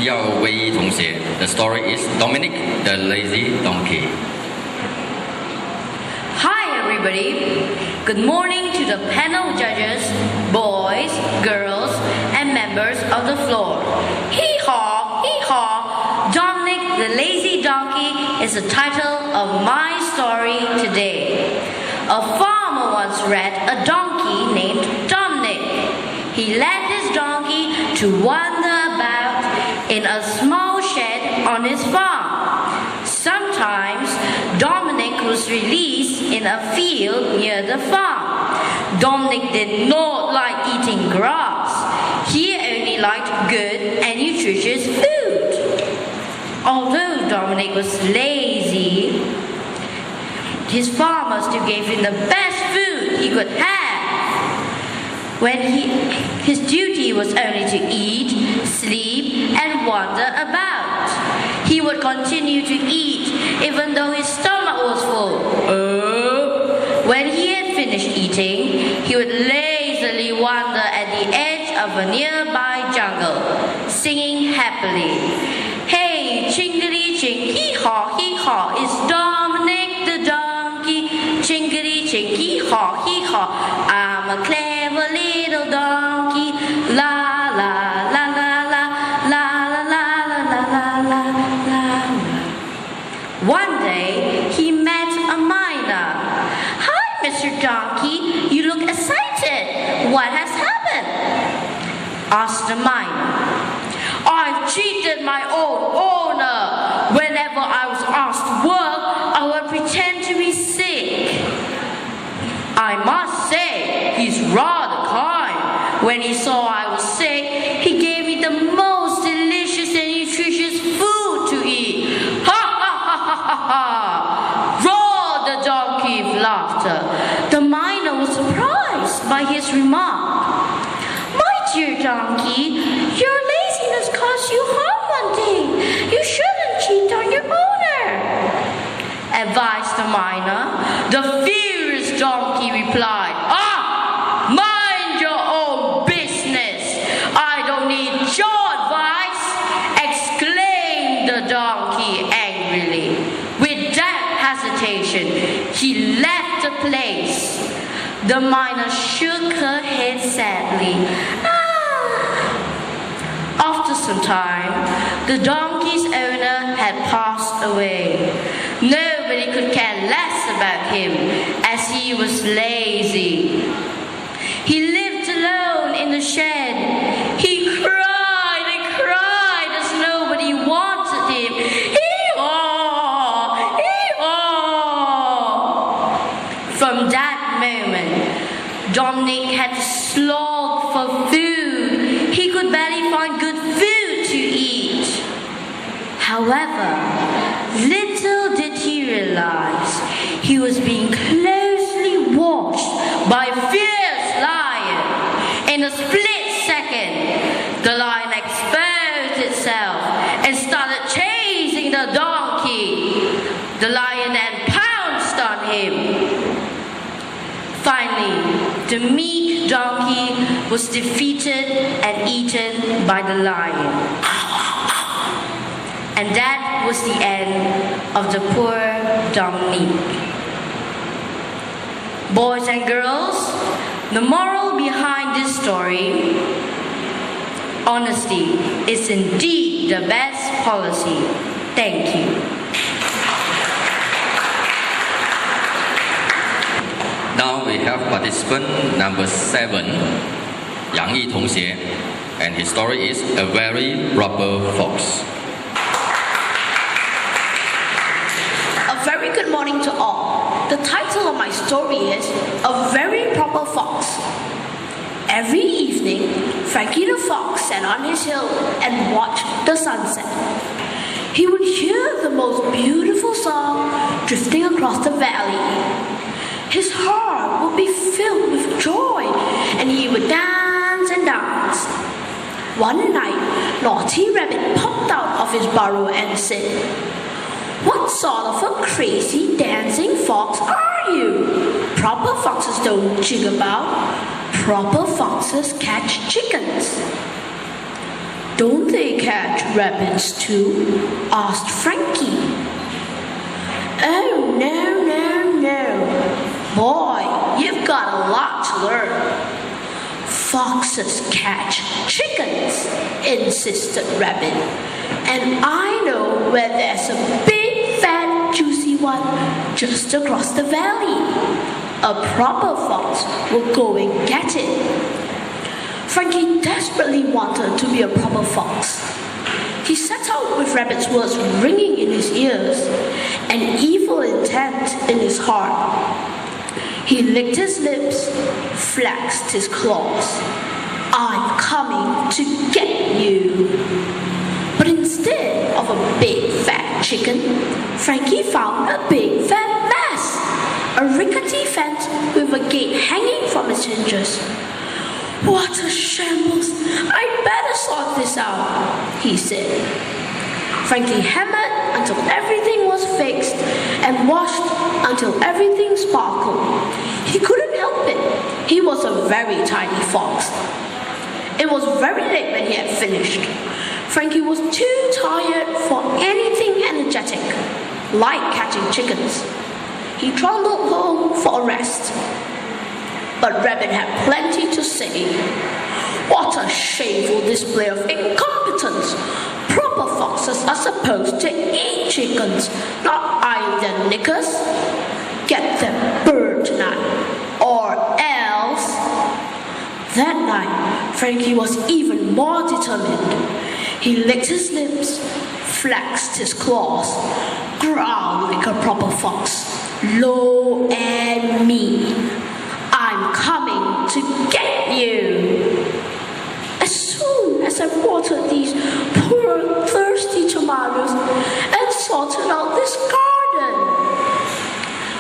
要唯一同学。The story is Dominick the Lazy Donkey. Hi everybody. Good morning to the panel judges, boys, girls, and members of the floor. Hee-haw, hee-haw. Dominick the Lazy Donkey is the title of my story today. A farmer once read a donkey named Dominick. He led his donkey to wander about in a small shed on his farm. Sometimes Dominick was released in a field near the farm. Dominick did not like eating grass. He only liked good and nutritious food. Although Dominick was lazy, his farmer still gave him the best food he could have. His duty was only to eat, sleep, and wander about. He would continue to eat even though his stomach was full. When he had finished eating, he would lazily wander at the edge of a nearby jungle, singing happily. Hey, chingity-ching, hee-haw, hee-haw, it's Dominick the Donkey. Chingity-ching, hee-haw, hee-haw, I'm a clever little donkey. La la la la la la la la la la la. One day, he met a miner. Hi, Mr. Donkey, you look excited. What has happened? Asked the miner. I've cheated my old owner. Whenever I was asked to work, I would pretend to be sick. I must say, he's rather kind. When he saw I was sick, he gave me the most delicious and nutritious food to eat. Ha ha ha ha ha ha! Roared the donkey with laughter. The miner was surprised by his remark. My dear donkey, your laziness caused you harm one day. You shouldn't cheat on your owner, advised the miner. The furious donkey replied, mind your own business. I don't need your advice, exclaimed the donkey angrily. Without hesitation, he left the place. The miner shook her head sadly. After some time, the donkey's owner had passed away. Nobody could care less about him as he was lazy. He lived alone in the shed. He cried and cried as nobody wanted him. Hee-haw! Hee-haw! From that moment, Dominick had to slog for food. He could barely find good food to eat. However, little did he realize he was being closely watched by a fierce lion. In a split second, the lion exposed itself and started chasing the donkey. The lion then pounced on him. Finally, the meek donkey was defeated and eaten by the lion. And that was the end of the poor Dominick. Boys and girls, the moral behind this story: honesty is indeed the best policy. Thank you. Now we have participant number 7, Yang Yi 同学, and his story is A Very Proper Fox. A very good morning to all. The title of my story is A Very Proper Fox. Every evening, Frankie the Fox sat on his hill and watched the sunset. He would hear the most beautiful song drifting across the valley. His heart would be filled with joy, and he would dance and dance. One night, Naughty Rabbit popped out of his burrow and said, "What sort of a crazy dancing fox are you? Proper foxes don't jig about. Proper foxes catch chickens." Don't they catch rabbits too? Asked Frankie. Oh, no. Boy, you've got a lot to learn. Foxes catch chickens, insisted Rabbit. And I know where there's a big, fat, juicy one just across the valley. A proper fox will go and get it. Frankie desperately wanted to be a proper fox. He set out with Rabbit's words ringing in his ears and evil intent in his heart. He licked his lips, flexed his claws. I'm coming to get you. But instead of a big fat chicken, Frankie found a big fat mess. A rickety fence with a gate hanging from its hinges. What a shambles! I'd better sort this out, he said. Frankie hammered until everything was fixed and washed until everything sparkled. He couldn't help it. He was a very tiny fox. It was very late when he had finished. Frankie was too tired for anything energetic, like catching chickens. He trundled home for a rest. But Rabbit had plenty to say. What a shameful display of incompetence! Proper foxes are supposed to eat chickens, not iron their knickers. Get them burned tonight, or else. That night, Frankie was even more determined. He licked his lips, flexed his claws, growled like a proper fox. Low and mean. I'm coming to get you. As soon as I watered these poor thirsty tomatoes and sorted out this garden,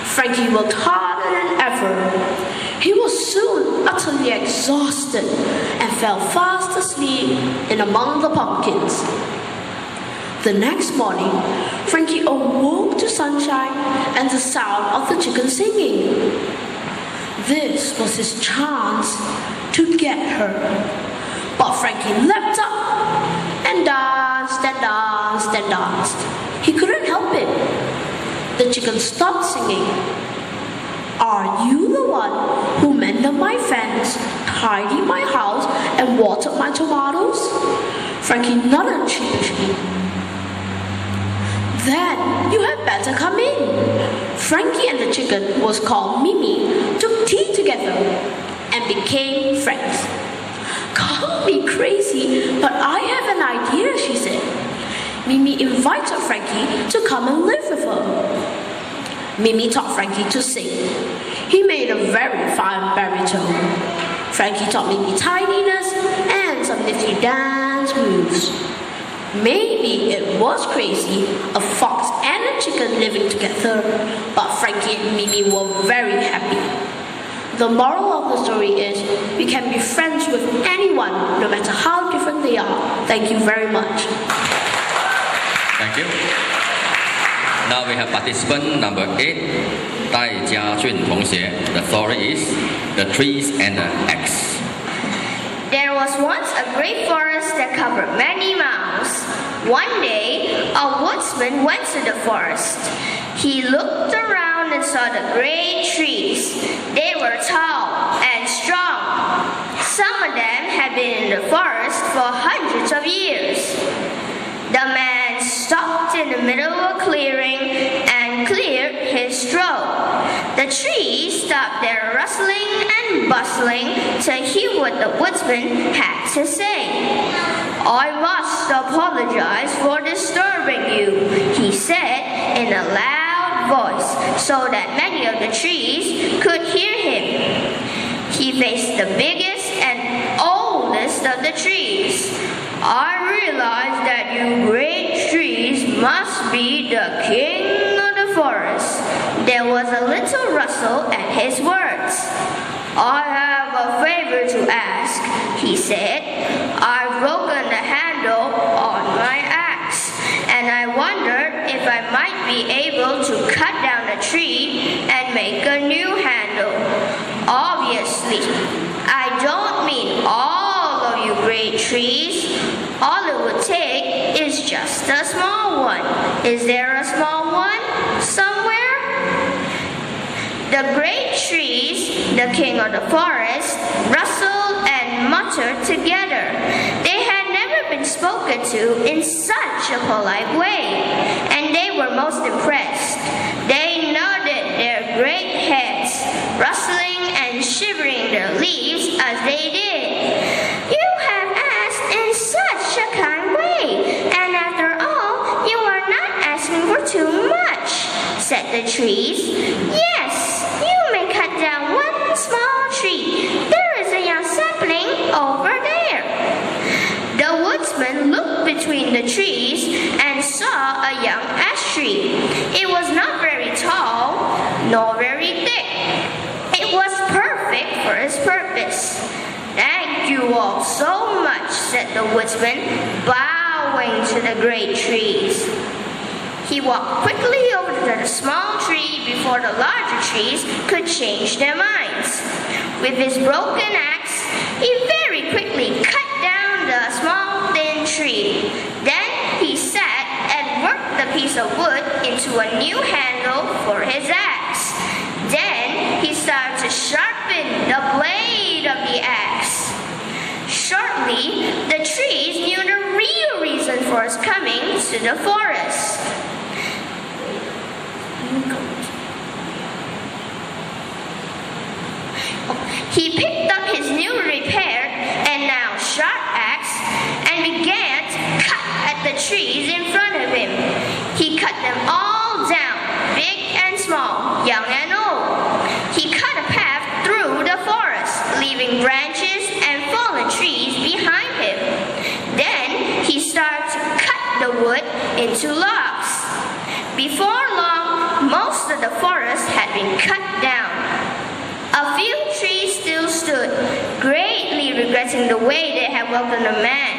Frankie worked harder than ever. He was soon utterly exhausted and fell fast asleep in among the pumpkins. The next morning, Frankie awoke to sunshine and the sound of the chicken singing. This was his chance to get her. But Frankie leapt up and danced and danced and danced. He couldn't help it. The chicken stopped singing. Are you the one who mended my fence, tidied my house, and watered my tomatoes? Frankie nodded sheepishly. Then you had better come in. Frankie and the chicken, who was called Mimi, took tea together and became friends. Call me crazy, but I have an idea, she said. Mimi invited Frankie to come and live with her. Mimi taught Frankie to sing. He made a very fine baritone. Frankie taught Mimi tidiness and some nifty dance moves. Maybe it was crazy, a fox and a chicken living together, but Frankie and Mimi were very happy. The moral of the story is, we can be friends with anyone, no matter how different they are. Thank you very much. Thank you. Now we have participant number 8, Dai Jiajun Tongxie. The story is The Trees and the Axe. There was once a great forest that covered many miles. One day, a woodsman went to the forest. He looked around and saw the great trees. They were tall and strong. Some of them had been in the forest for hundreds of years. The man stopped in the middle of a clearing and cleared his throat. The trees stopped their rustling and bustling to hear what the woodsman had to say. I must apologize for disturbing you, he said in a loud voice so that many of the trees could hear him. He faced the biggest and oldest of the trees. I realize that you great trees must be the king of the forest. There was a little rustle at his words. I have a favor to ask, he said. I've broken the handle on my axe, and I wondered if I might be able to cut down a tree and make a new handle. Obviously, I don't mean all of you great trees, All it would take is just a small one. Is there a small one somewhere? The great trees, the king of the forest, rustled and muttered together. They had never been spoken to in such a polite way, and they were most impressed. They nodded their great heads, rustling and shivering their leaves as they did. You have asked in such a kind way, and after all, you are not asking for too much, said the trees. Yes, you may cut down one small tree. There is a young sapling over there. The woodsman looked between the trees and saw a young ash tree. It was not very tall, nor very thick. It was perfect for his purpose. Thank you all so much, said the woodsman, bowing to the great trees. He walked quickly over to the small tree before the larger trees could change their minds. With his broken axe, he very quickly cut down the small thin tree. Then he sat and worked the piece of wood into a new handle for his axe. Then he started to sharpen the blade of the axe. Shortly, the trees knew the real reason for his coming to the forest. He picked up his newly repaired and now sharp axe and began to cut at the trees in front of him. He cut them all down, big and small, young and old. He cut a path through the forest, leaving branches and fallen trees behind him. Then he started to cut the wood into logs. Before long, most of the forest had been cut down. A few trees still stood, greatly regretting the way they had welcomed a man